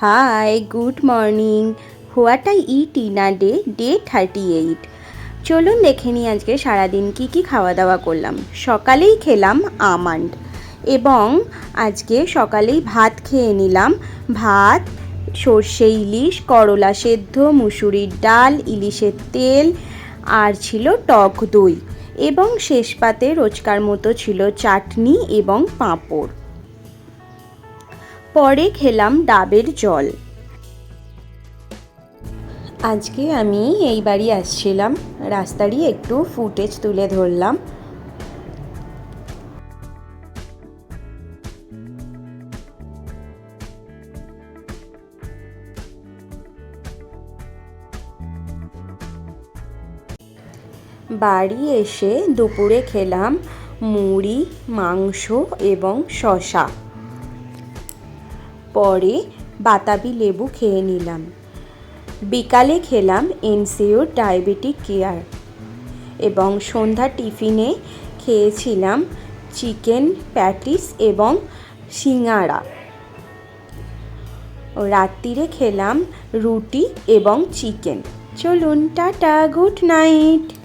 Hi, good morning. What I eat in a day, day 38. চলুন দেখে নিই আজকে সারাদিন কি খাওয়া দাওয়া করলাম। সকালেই খেলাম আমন্ড এবং আজকে সকালেই ভাত খেয়ে নিলাম। ভাত, সর্ষে ইলিশ, করলা সেদ্ধ, মুসুরির ডাল, ইলিশের তেল আর ছিল টক দই এবং শেষ পাতে রোজকার মতো ছিল চাটনি এবং পাঁপড়। পরে খেলাম ডাবের জল। আজকে আমি এই বাড়ি আসছিলাম, রাস্তারই একটু ফুটেজ তুলে ধরলাম। বাড়ি এসে দুপুরে খেলাম মুড়ি, মাংস এবং শসা। পরে বাতাবি লেবু খেয়ে নিলাম। বিকালে খেলাম এনসিওর ডায়াবেটিক কেয়ার এবং সন্ধ্যা টিফিনে খেয়েছিলাম চিকেন প্যাটিস এবং সিঙ্গাড়া। রাত্রিরে খেলাম রুটি এবং চিকেন। চলুন, টাটা, গুড নাইট।